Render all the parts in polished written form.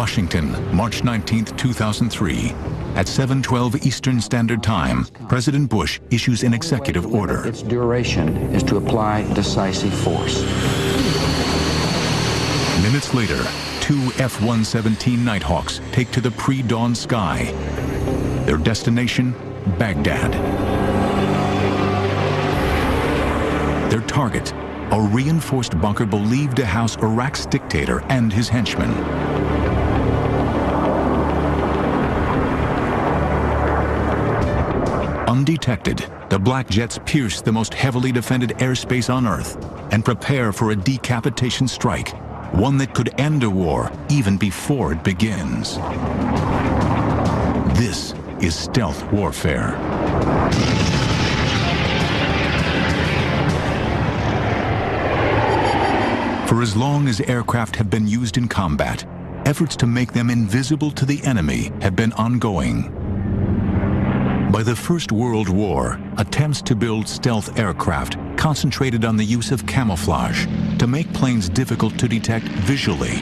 Washington, March 19, 2003. At 7:12 Eastern Standard Time, President Bush issues an executive order. Its duration is to apply decisive force. Minutes later, 2 F-117 Nighthawks take to the pre-dawn sky. Their destination, Baghdad. Their target, a reinforced bunker believed to house Iraq's dictator and his henchmen. Undetected, the black jets pierce the most heavily defended airspace on Earth and prepare for a decapitation strike, one that could end a war even before it begins. This is stealth warfare. For as long as aircraft have been used in combat, efforts to make them invisible to the enemy have been ongoing. By the First World War, attempts to build stealth aircraft concentrated on the use of camouflage to make planes difficult to detect visually.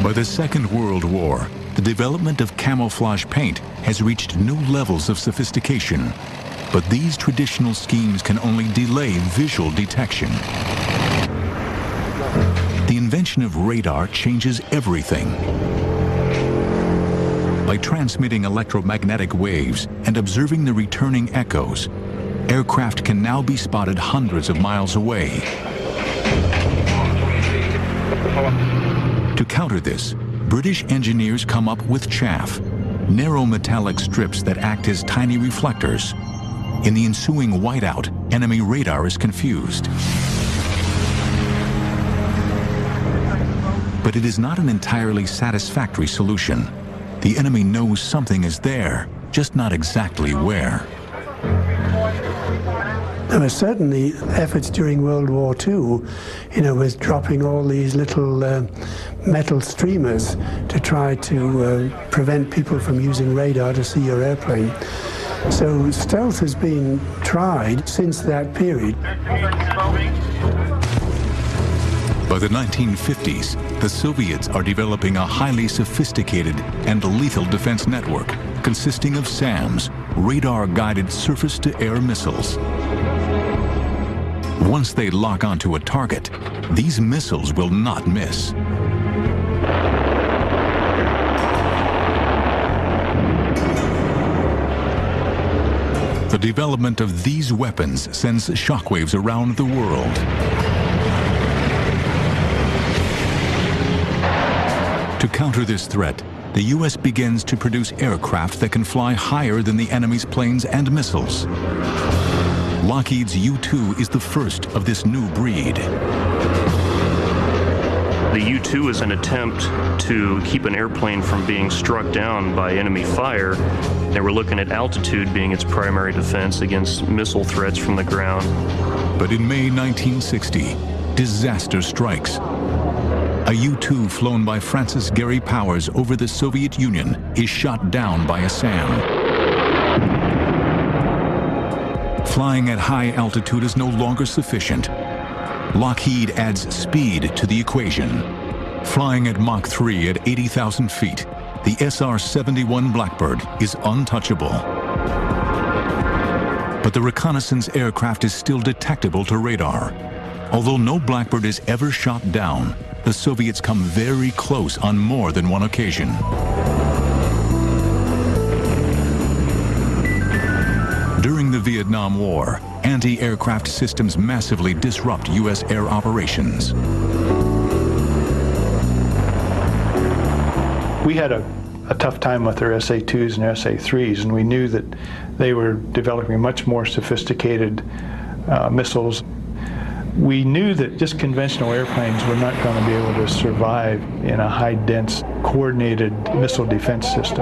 By the Second World War, the development of camouflage paint has reached new levels of sophistication, but these traditional schemes can only delay visual detection. The invention of radar changes everything. By transmitting electromagnetic waves and observing the returning echoes, aircraft can now be spotted hundreds of miles away. To counter this, British engineers come up with chaff, narrow metallic strips that act as tiny reflectors. In the ensuing whiteout, enemy radar is confused. But it is not an entirely satisfactory solution. The enemy knows something is there, just not exactly where. There were certainly efforts during World War II, with dropping all these little metal streamers to try to prevent people from using radar to see your airplane. So stealth has been tried since that period. By the 1950s, the Soviets are developing a highly sophisticated and lethal defense network consisting of SAMs, radar-guided surface-to-air missiles. Once they lock onto a target, these missiles will not miss. The development of these weapons sends shockwaves around the world. To counter this threat, the U.S. begins to produce aircraft that can fly higher than the enemy's planes and missiles. Lockheed's U-2 is the first of this new breed. The U-2 is an attempt to keep an airplane from being struck down by enemy fire. And we're looking at altitude being its primary defense against missile threats from the ground. But in May 1960, disaster strikes. A U-2 flown by Francis Gary Powers over the Soviet Union is shot down by a SAM. Flying at high altitude is no longer sufficient. Lockheed adds speed to the equation. Flying at Mach 3 at 80,000 feet, the SR-71 Blackbird is untouchable. But the reconnaissance aircraft is still detectable to radar. Although no Blackbird is ever shot down, the Soviets come very close on more than one occasion. During the Vietnam War, anti-aircraft systems massively disrupt U.S. air operations. We had a tough time with their SA-2s and SA-3s, and we knew that they were developing much more sophisticated missiles. We knew that just conventional airplanes were not going to be able to survive in a high-dense, coordinated missile defense system.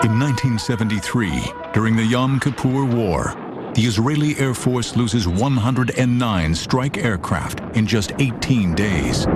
In 1973, during the Yom Kippur War, the Israeli Air Force loses 109 strike aircraft in just 18 days.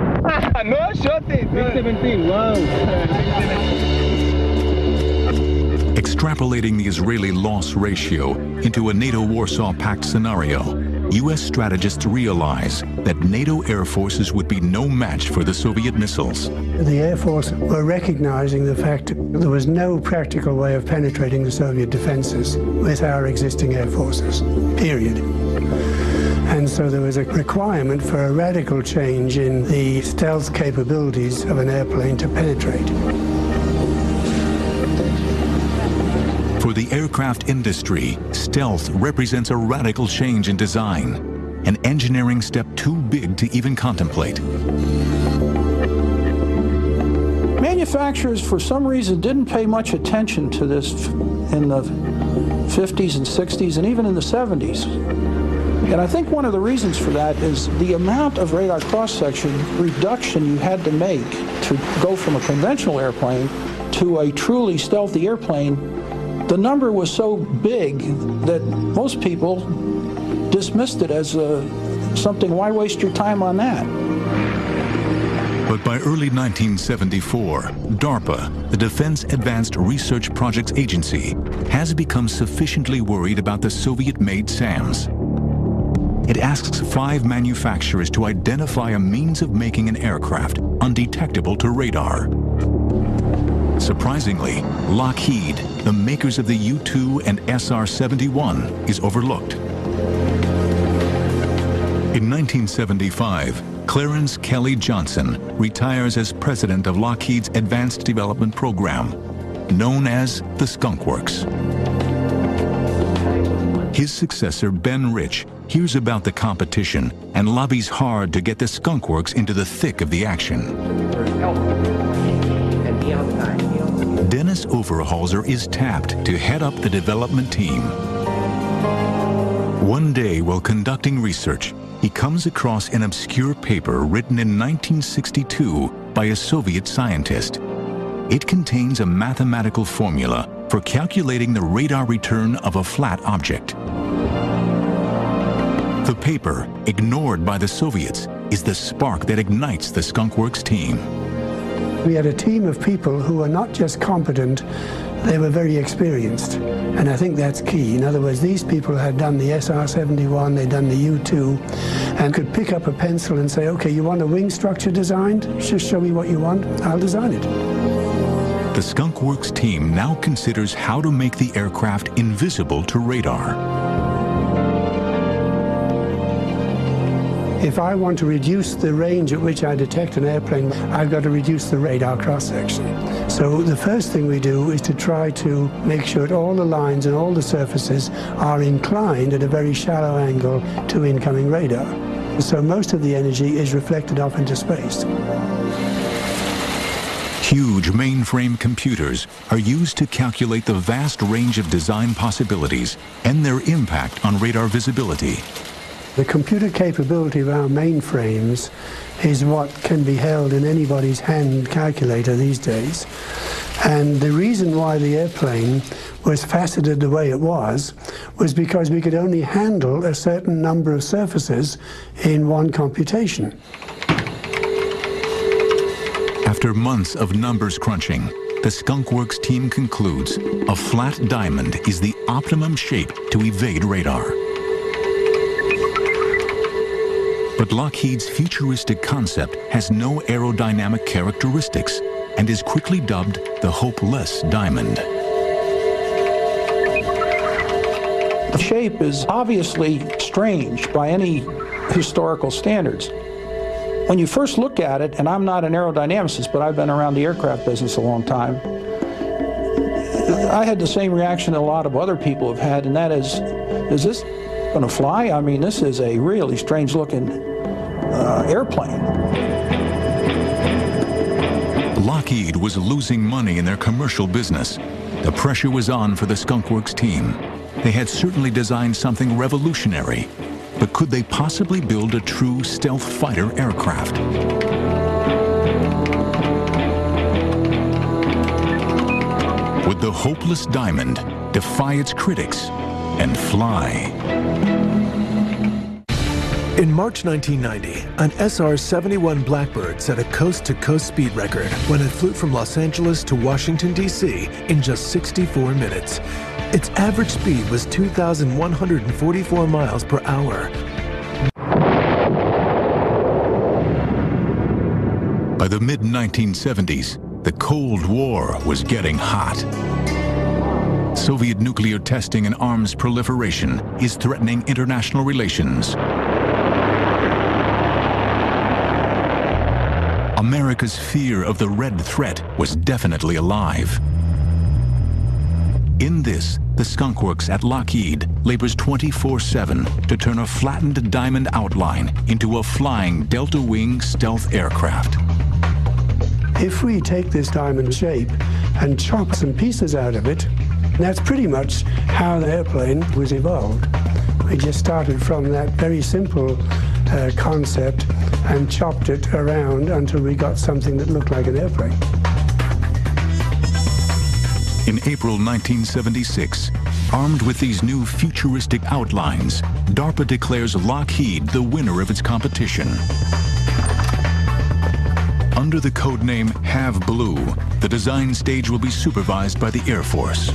Extrapolating the Israeli loss ratio into a NATO Warsaw Pact scenario, U.S. strategists realize that NATO air forces would be no match for the Soviet missiles. The Air Force were recognizing the fact that there was no practical way of penetrating the Soviet defenses with our existing air forces, period. And so there was a requirement for a radical change in the stealth capabilities of an airplane to penetrate. For the aircraft industry, stealth represents a radical change in design, an engineering step too big to even contemplate. Manufacturers, for some reason, didn't pay much attention to this in the 50s and 60s and even in the 70s. And I think one of the reasons for that is the amount of radar cross-section reduction you had to make to go from a conventional airplane to a truly stealthy airplane. The number was so big that most people dismissed it as something, why waste your time on that? But by early 1974, DARPA, the Defense Advanced Research Projects Agency, has become sufficiently worried about the Soviet-made SAMs. It asks 5 manufacturers to identify a means of making an aircraft undetectable to radar. Surprisingly, Lockheed, the makers of the U-2 and SR-71, is overlooked. In 1975, Clarence Kelly Johnson retires as president of Lockheed's Advanced Development Program, known as the Skunk Works. His successor, Ben Rich, hears about the competition and lobbies hard to get the Skunk Works into the thick of the action. Dennis Overhalser is tapped to head up the development team. One day, while conducting research, he comes across an obscure paper written in 1962 by a Soviet scientist. It contains a mathematical formula for calculating the radar return of a flat object. The paper, ignored by the Soviets, is the spark that ignites the Skunk Works team. We had a team of people who were not just competent, they were very experienced. And I think that's key. In other words, these people had done the SR-71, they'd done the U-2, and could pick up a pencil and say, okay, you want a wing structure designed? Just show me what you want, I'll design it. The Skunk Works team now considers how to make the aircraft invisible to radar. If I want to reduce the range at which I detect an airplane, I've got to reduce the radar cross-section. So the first thing we do is to try to make sure that all the lines and all the surfaces are inclined at a very shallow angle to incoming radar. So most of the energy is reflected off into space. Huge mainframe computers are used to calculate the vast range of design possibilities and their impact on radar visibility. The computer capability of our mainframes is what can be held in anybody's hand calculator these days. And the reason why the airplane was faceted the way it was because we could only handle a certain number of surfaces in one computation. After months of numbers crunching, the Skunk Works team concludes a flat diamond is the optimum shape to evade radar. But Lockheed's futuristic concept has no aerodynamic characteristics and is quickly dubbed the hopeless diamond. The shape is obviously strange by any historical standards. When you first look at it, and I'm not an aerodynamicist, but I've been around the aircraft business a long time, I had the same reaction that a lot of other people have had, and that is this going to fly? I mean, this is a really strange-looking airplane. Lockheed was losing money in their commercial business. The pressure was on for the Skunk Works team. They had certainly designed something revolutionary, but could they possibly build a true stealth fighter aircraft? Would the hopeless diamond defy its critics and fly? In March 1990, an SR-71 Blackbird set a coast-to-coast speed record when it flew from Los Angeles to Washington, D.C. in just 64 minutes. Its average speed was 2,144 miles per hour. By the mid-1970s, the Cold War was getting hot. Soviet nuclear testing and arms proliferation is threatening international relations. America's fear of the Red Threat was definitely alive. In this, the Skunk Works at Lockheed labors 24/7 to turn a flattened diamond outline into a flying delta-wing stealth aircraft. If we take this diamond shape and chop some pieces out of it, that's pretty much how the airplane was evolved. We just started from that very simple concept and chopped it around until we got something that looked like an airplane. In April 1976, armed with these new futuristic outlines, DARPA declares Lockheed the winner of its competition. Under the codename Have Blue, the design stage will be supervised by the Air Force.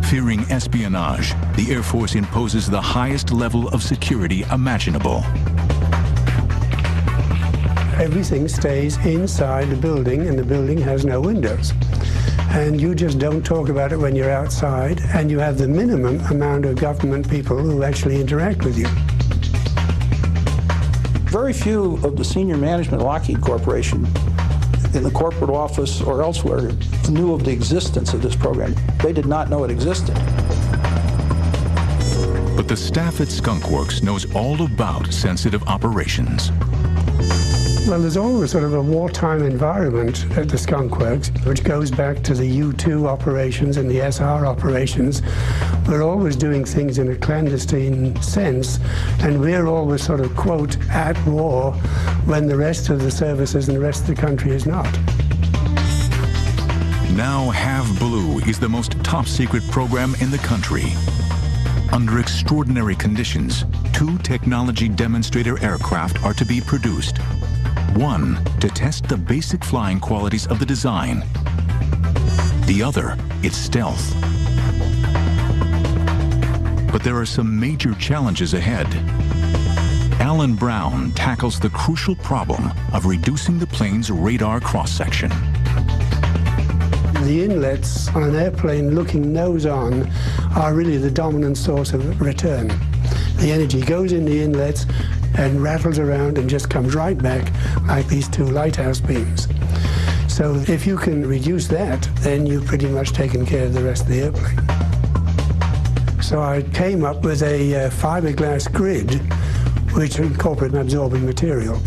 Fearing espionage, the Air Force imposes the highest level of security imaginable. Everything stays inside the building, and the building has no windows. And you just don't talk about it when you're outside, and you have the minimum amount of government people who actually interact with you. Very few of the senior management of Lockheed Corporation in the corporate office or elsewhere knew of the existence of this program. They did not know it existed. But the staff at Skunk Works knows all about sensitive operations. Well, there's always sort of a wartime environment at the Skunk Works, which goes back to the U-2 operations and the SR operations. We're always doing things in a clandestine sense, and we're always sort of, quote, at war when the rest of the services and the rest of the country is not. Now Have Blue is the most top-secret program in the country. Under extraordinary conditions, 2 technology demonstrator aircraft are to be produced. One, to test the basic flying qualities of the design. The other, its stealth. But there are some major challenges ahead. Alan Brown tackles the crucial problem of reducing the plane's radar cross-section. The inlets on an airplane looking nose-on are really the dominant source of return. The energy goes in the inlets and rattles around and just comes right back like these 2 lighthouse beams. So if you can reduce that, then you've pretty much taken care of the rest of the airplane. So I came up with a fiberglass grid which incorporated an absorbing material.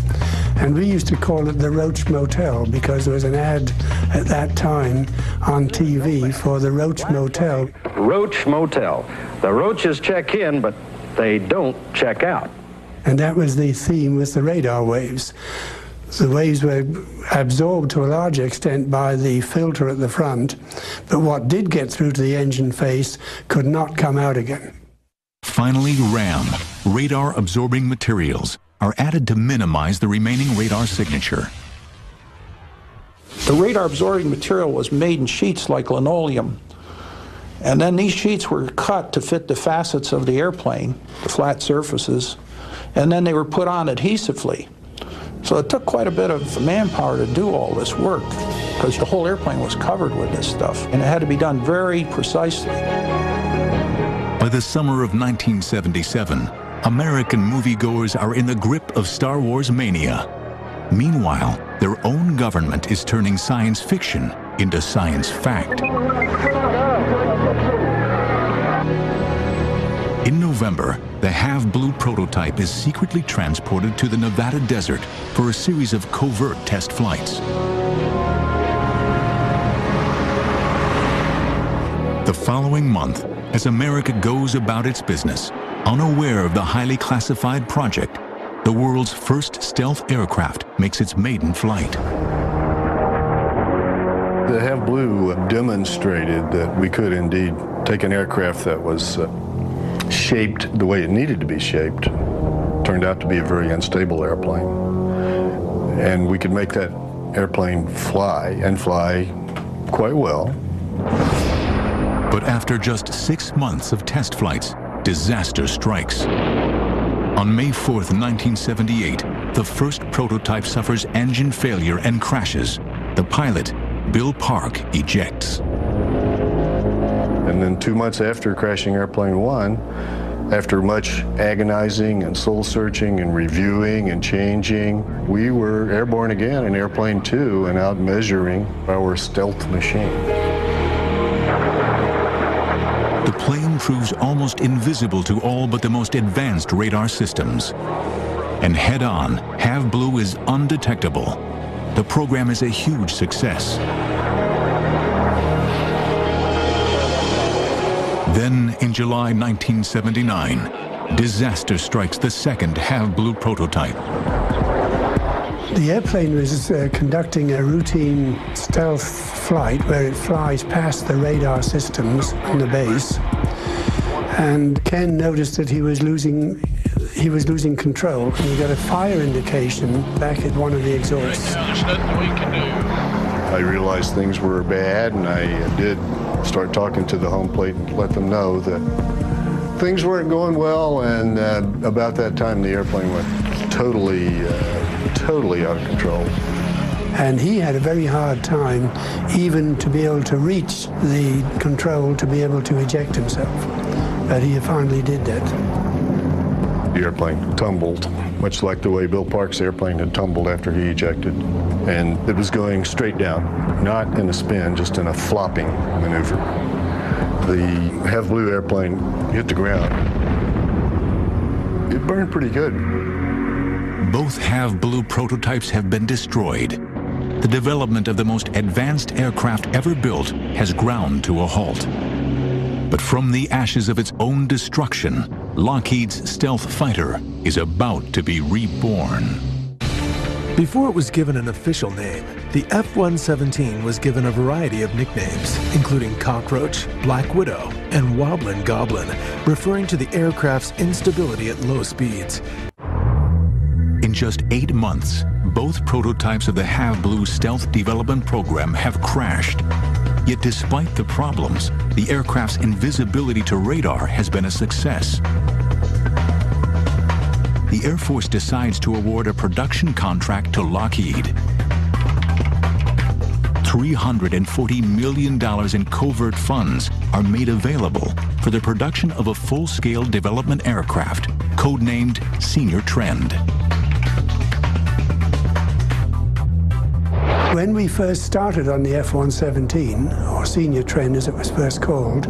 And we used to call it the Roach Motel because there was an ad at that time on TV for the Roach Motel. Roach Motel. The roaches check in, but they don't check out. And that was the theme with the radar waves. The waves were absorbed to a large extent by the filter at the front, but what did get through to the engine face could not come out again. Finally, RAM, radar-absorbing materials, are added to minimize the remaining radar signature. The radar-absorbing material was made in sheets like linoleum. And then these sheets were cut to fit the facets of the airplane, the flat surfaces, and then they were put on adhesively. So it took quite a bit of manpower to do all this work because the whole airplane was covered with this stuff, and it had to be done very precisely. By the summer of 1977, American moviegoers are in the grip of Star Wars mania. Meanwhile, their own government is turning science fiction into science fact. In November, the Have Blue prototype is secretly transported to the Nevada desert for a series of covert test flights. The following month, as America goes about its business, unaware of the highly classified project, the world's first stealth aircraft makes its maiden flight. The Have Blue demonstrated that we could indeed take an aircraft that was shaped the way it needed to be shaped, turned out to be a very unstable airplane, and we could make that airplane fly, and fly quite well. But But after just 6 months of test flights, disaster strikes. On May 4th, 1978, the first prototype suffers engine failure and crashes. The pilot, Bill Park, ejects. And then 2 months after crashing Airplane 1, after much agonizing and soul-searching and reviewing and changing, we were airborne again in Airplane 2 and out measuring our stealth machine. The plane proves almost invisible to all but the most advanced radar systems. And head-on, Have Blue is undetectable. The program is a huge success. Then, in July 1979, disaster strikes the second Have Blue prototype. The airplane was conducting a routine stealth flight where it flies past the radar systems on the base, and Ken noticed that he was losing control, and he got a fire indication back at one of the exhausts. I realized things were bad, and I did start talking to the home plate and let them know that things weren't going well, and about that time the airplane went totally out of control. And he had a very hard time even to be able to reach the control to be able to eject himself. But he finally did that. The airplane tumbled, much like the way Bill Park's airplane had tumbled after he ejected. And it was going straight down, not in a spin, just in a flopping maneuver. The Have Blue airplane hit the ground. It burned pretty good. Both Have Blue prototypes have been destroyed. The development of the most advanced aircraft ever built has ground to a halt. But from the ashes of its own destruction, Lockheed's stealth fighter is about to be reborn. Before it was given an official name, the F-117 was given a variety of nicknames, including Cockroach, Black Widow, and Wobblin' Goblin, referring to the aircraft's instability at low speeds. In just 8 months, both prototypes of the Have Blue stealth development program have crashed. Yet despite the problems, the aircraft's invisibility to radar has been a success. The Air Force decides to award a production contract to Lockheed. $340 million in covert funds are made available for the production of a full-scale development aircraft, codenamed Senior Trend. When we first started on the F-117, or Senior Trend as it was first called,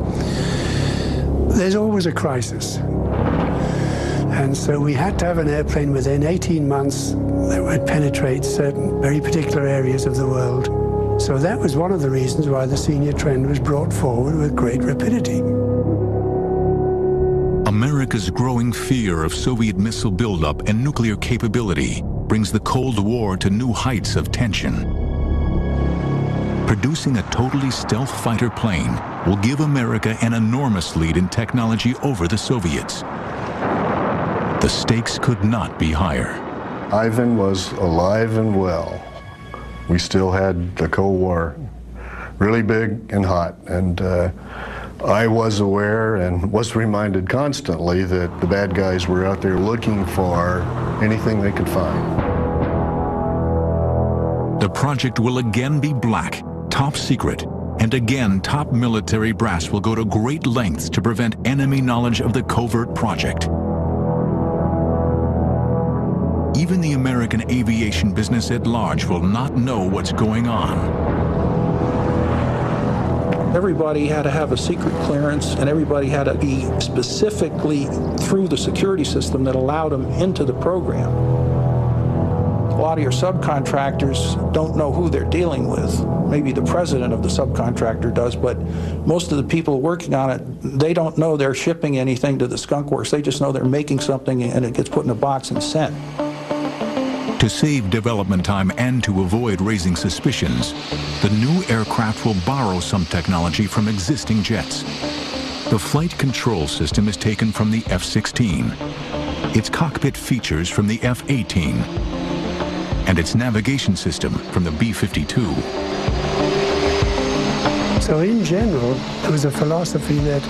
there's always a crisis. And so we had to have an airplane within 18 months that would penetrate certain very particular areas of the world. So that was one of the reasons why the Senior Trend was brought forward with great rapidity. America's growing fear of Soviet missile buildup and nuclear capability brings the Cold War to new heights of tension. Producing a totally stealth fighter plane will give America an enormous lead in technology over the Soviets. The stakes could not be higher. Ivan was alive and well. We still had the Cold War really big and hot, and I was aware and was reminded constantly that the bad guys were out there looking for anything they could find. The project will again be black, top secret, and again top military brass will go to great lengths to prevent enemy knowledge of the covert project. Even the American aviation business at large will not know what's going on. Everybody had to have a secret clearance, and everybody had to be specifically through the security system that allowed them into the program. A lot of your subcontractors don't know who they're dealing with. Maybe the president of the subcontractor does, but most of the people working on it, they don't know they're shipping anything to the Skunk Works. They just know they're making something and it gets put in a box and sent. To save development time and to avoid raising suspicions, the new aircraft will borrow some technology from existing jets. The flight control system is taken from the F-16, its cockpit features from the F-18, and its navigation system from the B-52. So in general, there was a philosophy that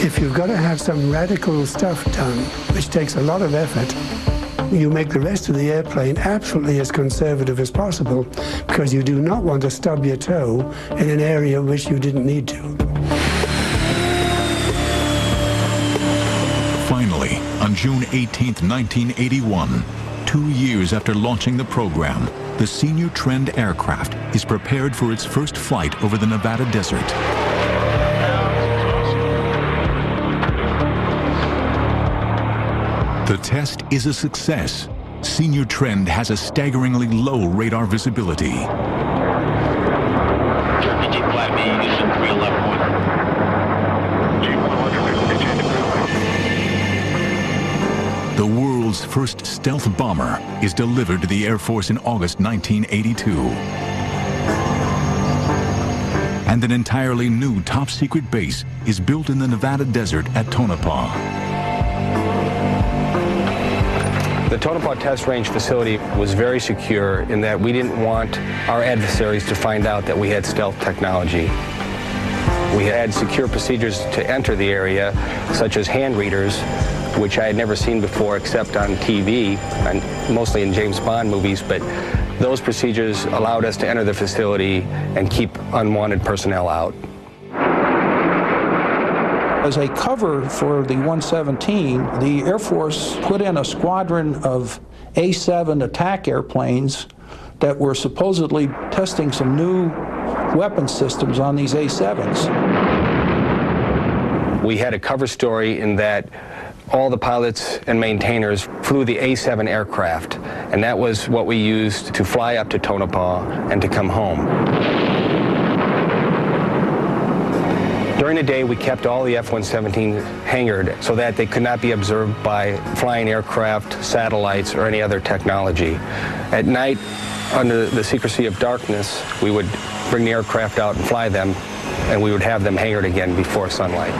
if you've got to have some radical stuff done, which takes a lot of effort, you make the rest of the airplane absolutely as conservative as possible, because you do not want to stub your toe in an area which you didn't need to. Finally, on June 18, 1981, 2 years after launching the program, the Senior Trend aircraft is prepared for its first flight over the Nevada desert. The test is a success. Senior Trend has a staggeringly low radar visibility. The world's first stealth bomber is delivered to the Air Force in August 1982. And an entirely new top-secret base is built in the Nevada desert at Tonopah. The Tonopah Test Range facility was very secure in that we didn't want our adversaries to find out that we had stealth technology. We had secure procedures to enter the area, such as hand readers, which I had never seen before except on TV, and mostly in James Bond movies, but those procedures allowed us to enter the facility and keep unwanted personnel out. As a cover for the 117, the Air Force put in a squadron of A-7 attack airplanes that were supposedly testing some new weapon systems on these A-7s. We had a cover story in that all the pilots and maintainers flew the A-7 aircraft, and that was what we used to fly up to Tonopah and to come home. During the day, we kept all the F-117 hangared so that they could not be observed by flying aircraft, satellites, or any other technology. At night, under the secrecy of darkness, we would bring the aircraft out and fly them, and we would have them hangared again before sunlight.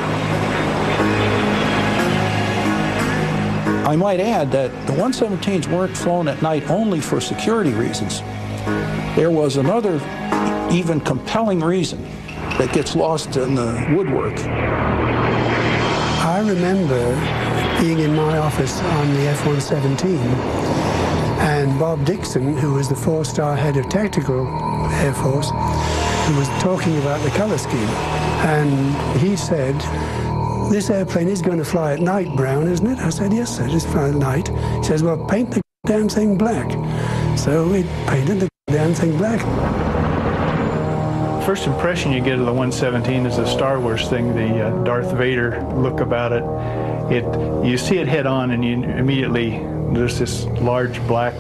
I might add that the 117s weren't flown at night only for security reasons. There was another even compelling reason that gets lost in the woodwork. I remember being in my office on the F-117, and Bob Dixon, who was the four-star head of Tactical Air Force, who was talking about the color scheme. And he said, "This airplane is going to fly at night, Brown, isn't it?" I said, "Yes, sir, it's fly at night." He says, "Well, paint the damn thing black." So we painted the damn thing black. First impression you get of the 117 is a Star Wars thing, the Darth Vader look about it. You see it head on, and you immediately, there's this large black,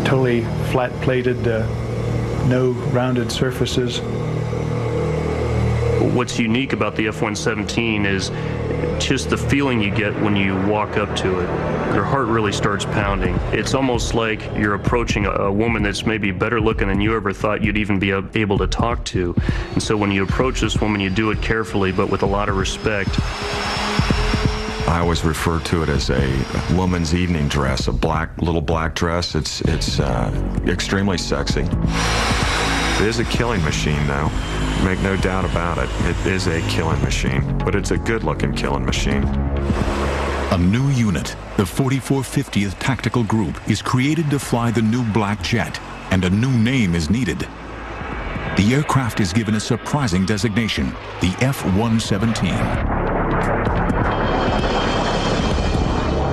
totally flat-plated, no rounded surfaces. What's unique about the F-117 is just the feeling you get when you walk up to it. Your heart really starts pounding. It's almost like you're approaching a woman that's maybe better looking than you ever thought you'd even be able to talk to. And so when you approach this woman, you do it carefully, but with a lot of respect. I always refer to it as a woman's evening dress, a little black dress. It's extremely sexy. It is a killing machine, though. Make no doubt about it. It is a killing machine, but it's a good-looking killing machine. A new unit, the 4450th Tactical Group, is created to fly the new black jet, and a new name is needed. The aircraft is given a surprising designation, the F-117.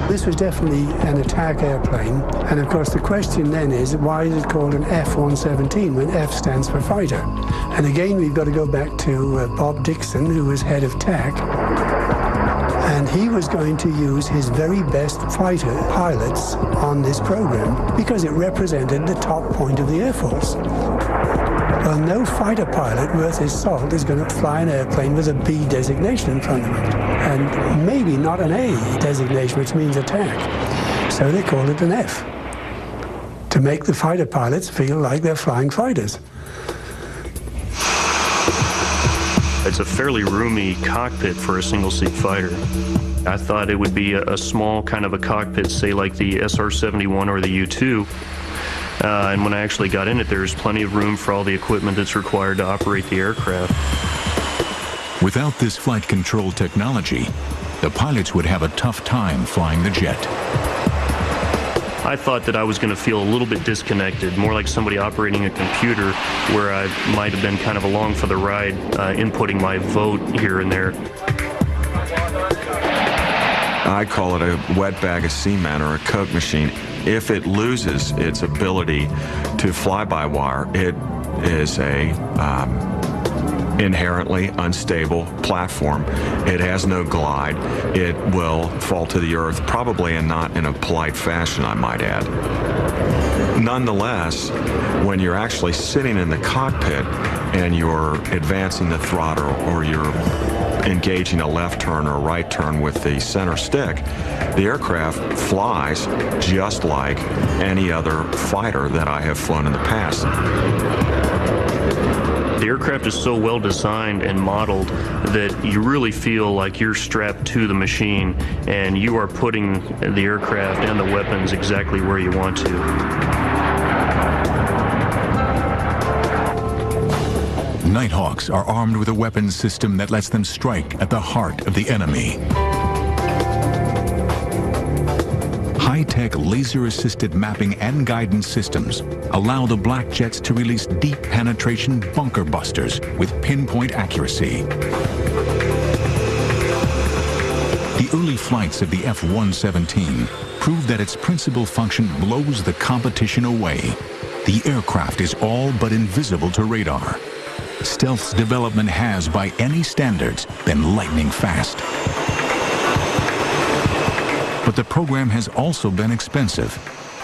This was definitely an attack airplane, and of course the question then is, why is it called an F-117 when F stands for fighter? And again, we've got to go back to Bob Dixon, who was head of TAC, and he was going to use his very best fighter pilots on this program because it represented the top point of the Air Force. Well, no fighter pilot worth his salt is going to fly an airplane with a B designation in front of it, and maybe not an A designation, which means attack. So they called it an F, to make the fighter pilots feel like they're flying fighters. It's a fairly roomy cockpit for a single-seat fighter. I thought it would be a small kind of a cockpit, say like the SR-71 or the U-2. And when I actually got in it, there's plenty of room for all the equipment that's required to operate the aircraft. Without this flight control technology, the pilots would have a tough time flying the jet. I thought that I was going to feel a little bit disconnected, more like somebody operating a computer, where I might have been kind of along for the ride, inputting my vote here and there. I call it a wet bag of cement or a Coke machine. If it loses its ability to fly by wire, it is a inherently unstable platform. It has no glide. It will fall to the earth, probably and not in a polite fashion, I might add. Nonetheless, when you're actually sitting in the cockpit and you're advancing the throttle or you're engaging a left turn or a right turn with the center stick, the aircraft flies just like any other fighter that I have flown in the past. The aircraft is so well designed and modeled that you really feel like you're strapped to the machine and you are putting the aircraft and the weapons exactly where you want to. Nighthawks are armed with a weapons system that lets them strike at the heart of the enemy. High-tech laser-assisted mapping and guidance systems allow the black jets to release deep penetration bunker busters with pinpoint accuracy. The early flights of the F-117 prove that its principal function blows the competition away. The aircraft is all but invisible to radar. Stealth's development has, by any standards, been lightning fast. But the program has also been expensive.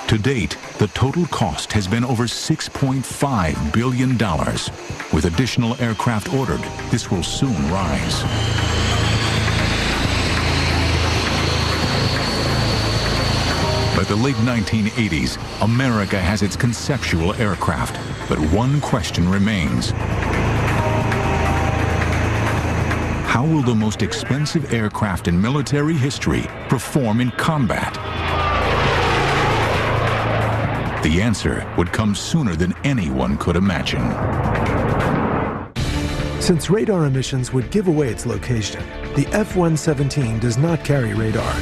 To date, the total cost has been over $6.5 billion. With additional aircraft ordered, this will soon rise. By the late 1980s, America has its conceptual aircraft, but one question remains. How will the most expensive aircraft in military history perform in combat? The answer would come sooner than anyone could imagine. Since radar emissions would give away its location, the F-117 does not carry radar.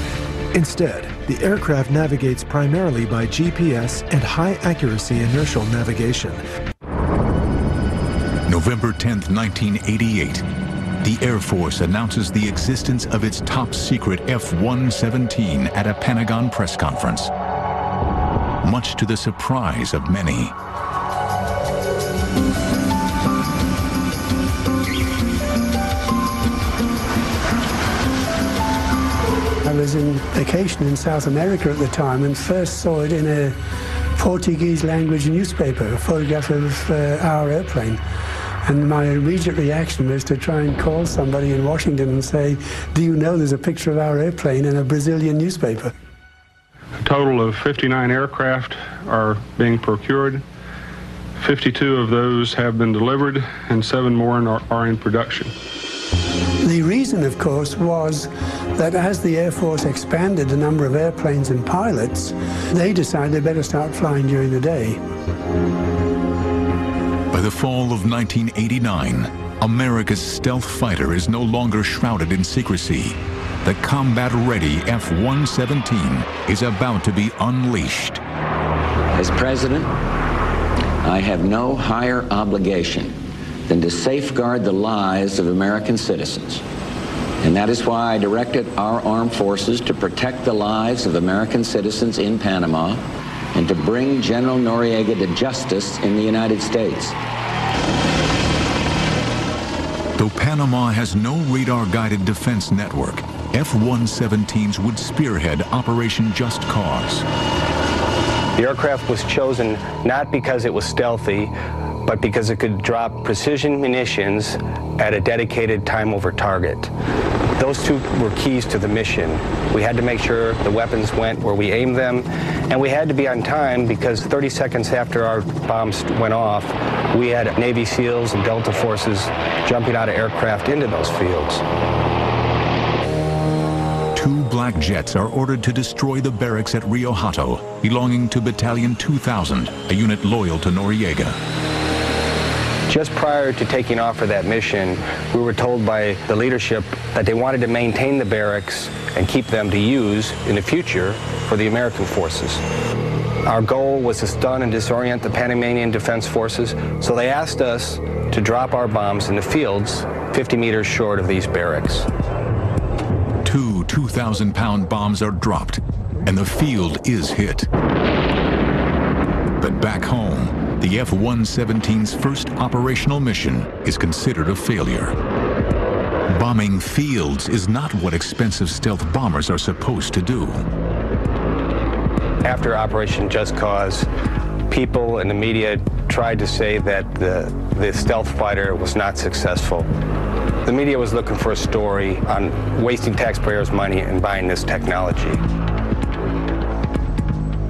Instead, the aircraft navigates primarily by GPS and high-accuracy inertial navigation. November 10, 1988. The Air Force announces the existence of its top-secret F-117 at a Pentagon press conference, much to the surprise of many. I was on vacation in South America at the time and first saw it in a Portuguese language newspaper, a photograph of our airplane. And my immediate reaction was to try and call somebody in Washington and say, do you know there's a picture of our airplane in a Brazilian newspaper? A total of 59 aircraft are being procured. 52 of those have been delivered and 7 more are in production. The reason, of course, was that as the Air Force expanded the number of airplanes and pilots, they decided they better start flying during the day. By the fall of 1989, America's stealth fighter is no longer shrouded in secrecy. The combat-ready F-117 is about to be unleashed. As president, I have no higher obligation than to safeguard the lives of American citizens. And that is why I directed our armed forces to protect the lives of American citizens in Panama and to bring General Noriega to justice in the United States. Though Panama has no radar-guided defense network, F-117s would spearhead Operation Just Cause. The aircraft was chosen not because it was stealthy, but because it could drop precision munitions at a dedicated time over target. Those two were keys to the mission. We had to make sure the weapons went where we aimed them, and we had to be on time because 30 seconds after our bombs went off, we had Navy SEALs and Delta forces jumping out of aircraft into those fields. Two black black jets are ordered to destroy the barracks at Rio Hato, belonging to Battalion 2000, a unit loyal to Noriega. Just prior to taking off for that mission, we were told by the leadership that they wanted to maintain the barracks and keep them to use in the future for the American forces. Our goal was to stun and disorient the Panamanian Defense Forces, so they asked us to drop our bombs in the fields 50 meters short of these barracks. Two 2,000-pound bombs are dropped, and the field is hit. But back home, the F-117's first operational mission is considered a failure. Bombing fields is not what expensive stealth bombers are supposed to do. After Operation Just Cause, people in the media tried to say that the stealth fighter was not successful. The media was looking for a story on wasting taxpayers' money and buying this technology.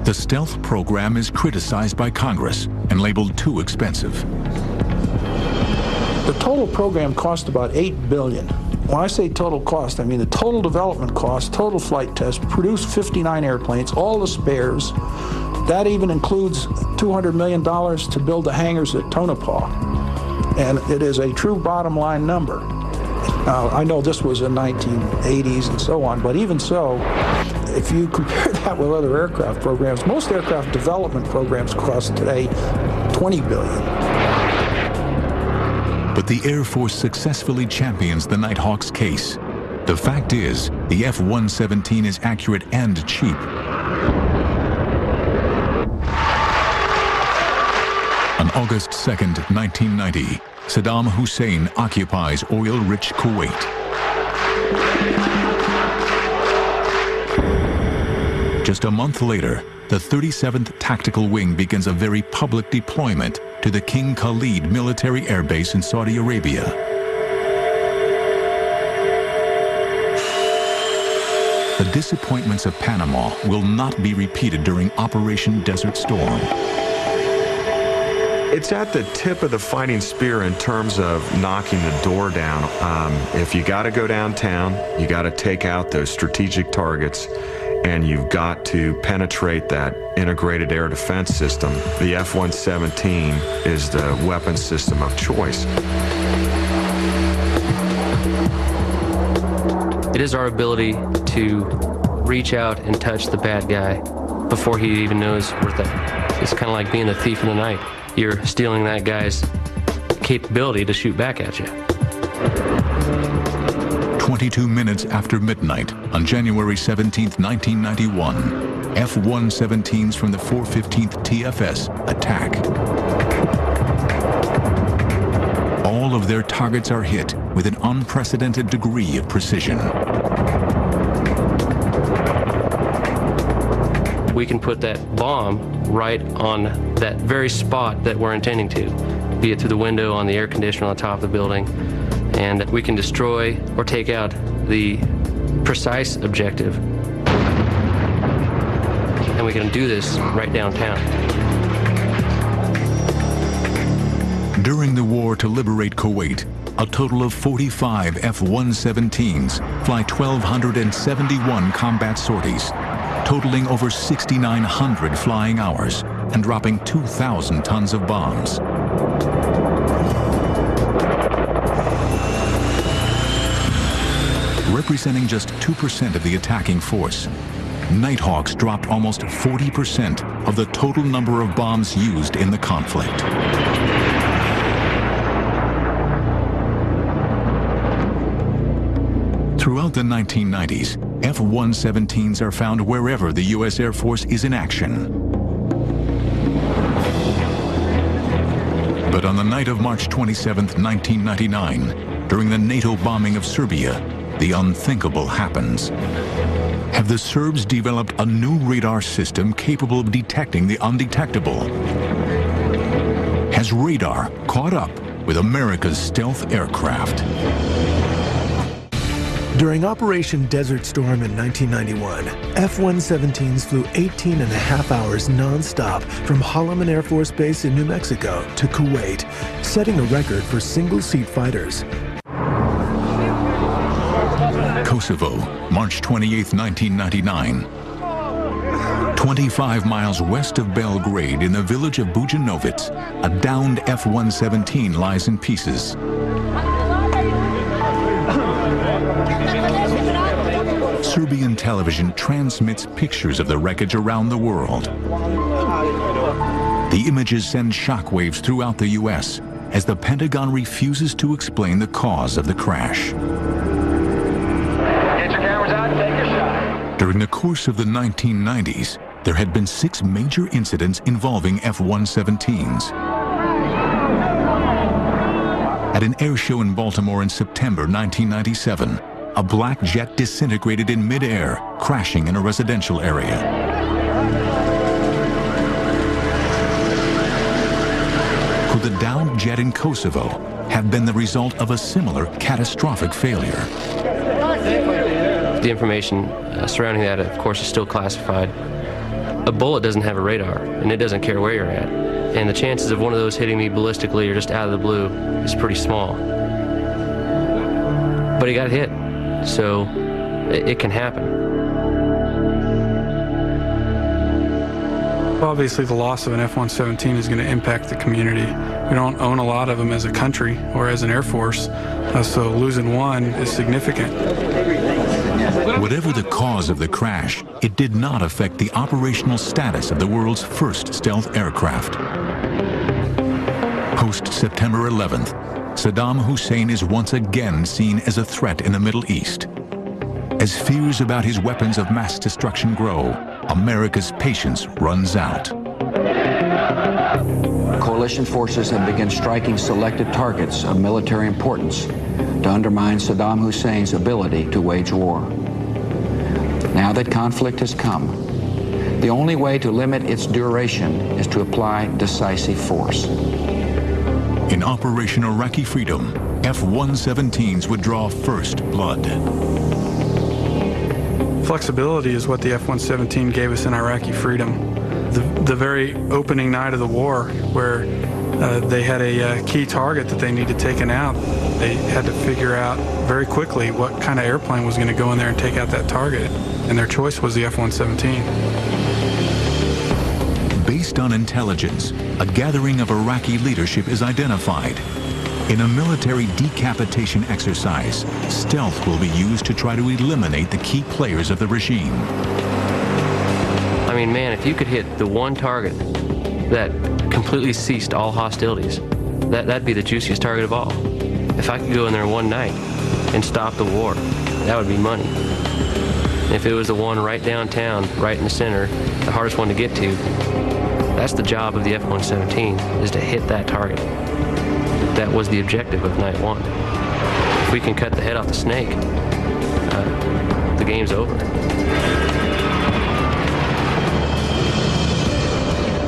The stealth program is criticized by Congress and labeled too expensive. The total program cost about $8 billion. When I say total cost, I mean the total development cost, total flight test, produced 59 airplanes, all the spares. That even includes $200 million to build the hangars at Tonopah. And it is a true bottom line number. Now, I know this was in 1980s and so on, but even so, if you compare that with other aircraft programs, most aircraft development programs cost today $20 billion. But the Air Force successfully champions the Nighthawk's case. The fact is, the F-117 is accurate and cheap. On August 2nd, 1990, Saddam Hussein occupies oil-rich Kuwait. Just a month later, the 37th Tactical Wing begins a very public deployment to the King Khalid military air base in Saudi Arabia. The disappointments of Panama will not be repeated during Operation Desert Storm. It's at the tip of the fighting spear in terms of knocking the door down. If you got to go downtown, you got to take out those strategic targets, and you've got to penetrate that integrated air defense system. The F-117 is the weapon system of choice. It is our ability to reach out and touch the bad guy before he even knows we're there. It's kind of like being a thief in the night. You're stealing that guy's capability to shoot back at you. 22 minutes after midnight on January 17, 1991, F-117s from the 415th TFS attack. All of their targets are hit with an unprecedented degree of precision. We can put that bomb right on that very spot that we're intending to, be it through the window, on the air conditioner on the top of the building, and we can destroy or take out the precise objective. And we can do this right downtown. During the war to liberate Kuwait, a total of 45 F-117s fly 1,271 combat sorties, totaling over 6,900 flying hours and dropping 2,000 tons of bombs. Representing just 2% of the attacking force, Nighthawks dropped almost 40% of the total number of bombs used in the conflict. Throughout the 1990s, F-117s are found wherever the U.S. Air Force is in action. But on the night of March 27, 1999, during the NATO bombing of Serbia, the unthinkable happens. Have the Serbs developed a new radar system capable of detecting the undetectable? Has radar caught up with America's stealth aircraft? During Operation Desert Storm in 1991, F-117s flew 18.5 hours non-stop from Holloman Air Force Base in New Mexico to Kuwait, setting a record for single-seat fighters. Kosovo, March 28, 1999. 25 miles west of Belgrade, in the village of Bujanovic, a downed F-117 lies in pieces. Serbian television transmits pictures of the wreckage around the world. The images send shockwaves throughout the U.S. as the Pentagon refuses to explain the cause of the crash. Get your cameras out and take your shot. During the course of the 1990s, there had been 6 major incidents involving F-117s. At an air show in Baltimore in September 1997, a black jet disintegrated in midair, crashing in a residential area. Could the downed jet in Kosovo have been the result of a similar catastrophic failure? The information surrounding that, of course, is still classified. A bullet doesn't have a radar, and it doesn't care where you're at. And the chances of one of those hitting me ballistically or just out of the blue is pretty small. But he got hit, so it can happen. Obviously, the loss of an F-117 is going to impact the community. We don't own a lot of them as a country or as an Air Force, so losing one is significant. Whatever the cause of the crash, it did not affect the operational status of the world's first stealth aircraft. Post-September 11th, Saddam Hussein is once again seen as a threat in the Middle East. As fears about his weapons of mass destruction grow, America's patience runs out. Coalition forces have begun striking selected targets of military importance to undermine Saddam Hussein's ability to wage war. Now that conflict has come, the only way to limit its duration is to apply decisive force. In Operation Iraqi Freedom, F-117s would draw first blood. Flexibility is what the F-117 gave us in Iraqi Freedom. The very opening night of the war, where they had a key target that they needed taken out, they had to figure out very quickly what kind of airplane was going to go in there and take out that target, and their choice was the F-117. Based on intelligence, a gathering of Iraqi leadership is identified. In a military decapitation exercise, stealth will be used to try to eliminate the key players of the regime. I mean, man, if you could hit the one target that completely ceased all hostilities, that'd be the juiciest target of all. If I could go in there one night and stop the war, that would be money. If it was the one right downtown, right in the center, the hardest one to get to, that's the job of the F-117, is to hit that target. That was the objective of night one. If we can cut the head off the snake, the game's over.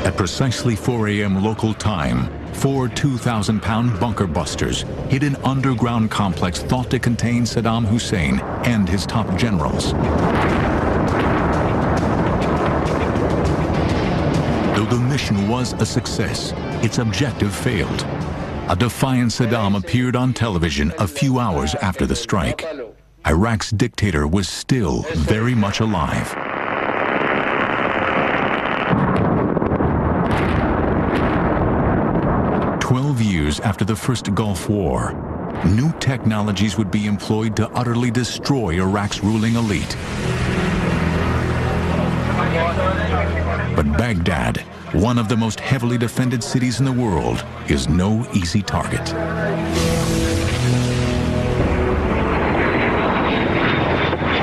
At precisely 4 a.m. local time, 4 2,000-pound bunker busters hit an underground complex thought to contain Saddam Hussein and his top generals. Though the mission was a success, its objective failed. A defiant Saddam appeared on television a few hours after the strike. Iraq's dictator was still very much alive. Years after the first Gulf War, new technologies would be employed to utterly destroy Iraq's ruling elite. But Baghdad, one of the most heavily defended cities in the world, is no easy target.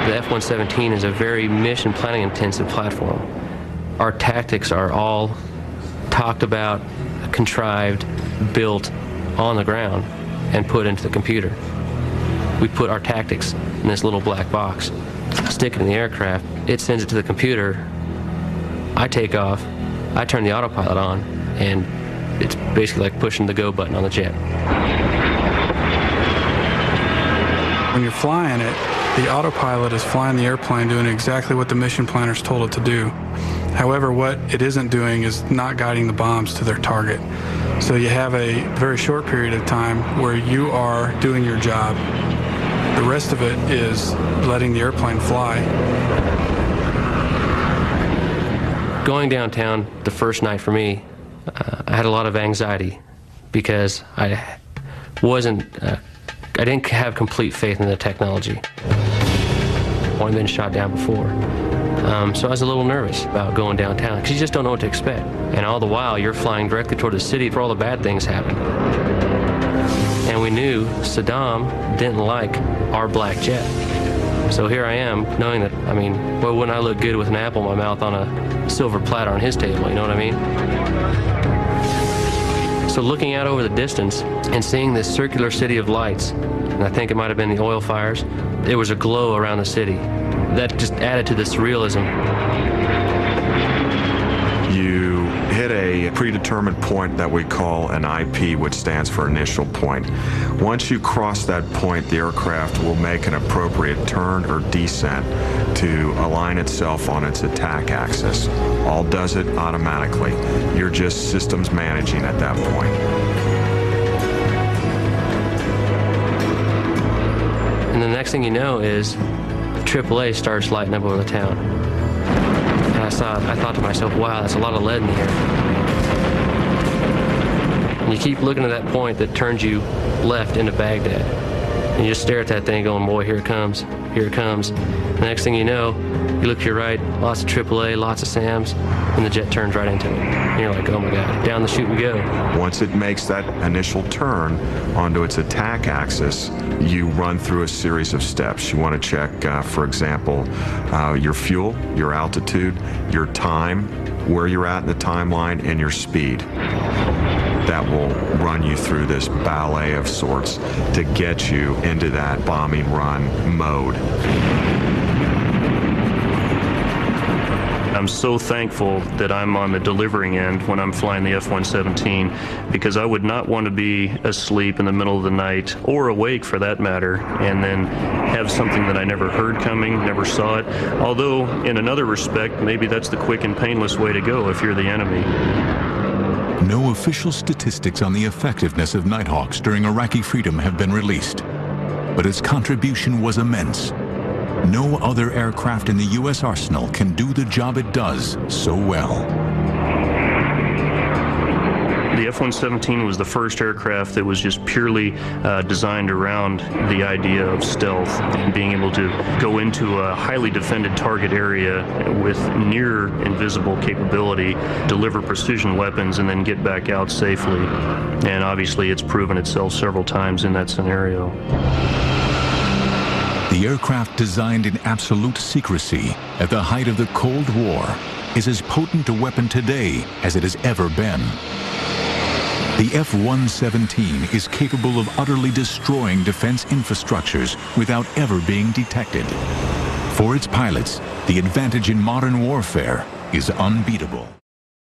The F-117 is a very mission planning intensive platform. Our tactics are all talked about, contrived, built on the ground and put into the computer. We put our tactics in this little black box, stick it in the aircraft, it sends it to the computer, I take off, I turn the autopilot on, and it's basically like pushing the go button on the jet. When you're flying it, the autopilot is flying the airplane doing exactly what the mission planners told it to do. However, what it isn't doing is not guiding the bombs to their target. So you have a very short period of time where you are doing your job. The rest of it is letting the airplane fly. Going downtown the first night for me, I had a lot of anxiety because I didn't have complete faith in the technology. I'd only been shot down before. So I was a little nervous about going downtown because you just don't know what to expect. And all the while, you're flying directly toward the city where all the bad things happen. And we knew Saddam didn't like our black jet. So here I am, knowing that, I mean, well, wouldn't I look good with an apple in my mouth on a silver platter on his table, you know what I mean? So looking out over the distance and seeing this circular city of lights, and I think it might have been the oil fires, there was a glow around the city. That just added to the surrealism. You hit a predetermined point that we call an IP, which stands for initial point. Once you cross that point, the aircraft will make an appropriate turn or descent to align itself on its attack axis. All does it automatically. You're just systems managing at that point. And the next thing you know is AAA starts lighting up over the town. And I thought to myself, wow, that's a lot of lead in the air. And you keep looking at that point that turns you left into Baghdad. And you just stare at that thing going, boy, here it comes, here it comes. The next thing you know, you look to your right, lots of AAA, lots of SAMs, and the jet turns right into it. And you're like, oh my God, down the chute we go. Once it makes that initial turn onto its attack axis, you run through a series of steps. You want to check, for example, your fuel, your altitude, your time, where you're at in the timeline, and your speed. That will run you through this ballet of sorts to get you into that bombing run mode. I'm so thankful that I'm on the delivering end when I'm flying the F-117, because I would not want to be asleep in the middle of the night, or awake for that matter, and then have something that I never heard coming, never saw it. Although, in another respect, maybe that's the quick and painless way to go if you're the enemy. No official statistics on the effectiveness of Nighthawks during Iraqi freedom have been released, but its contribution was immense. No other aircraft in the U.S. arsenal can do the job it does so well. The F-117 was the first aircraft that was just purely designed around the idea of stealth and being able to go into a highly defended target area with near invisible capability, deliver precision weapons, and then get back out safely. And obviously it's proven itself several times in that scenario. The aircraft, designed in absolute secrecy at the height of the Cold War, is as potent a weapon today as it has ever been. The F-117 is capable of utterly destroying defense infrastructures without ever being detected. For its pilots, the advantage in modern warfare is unbeatable.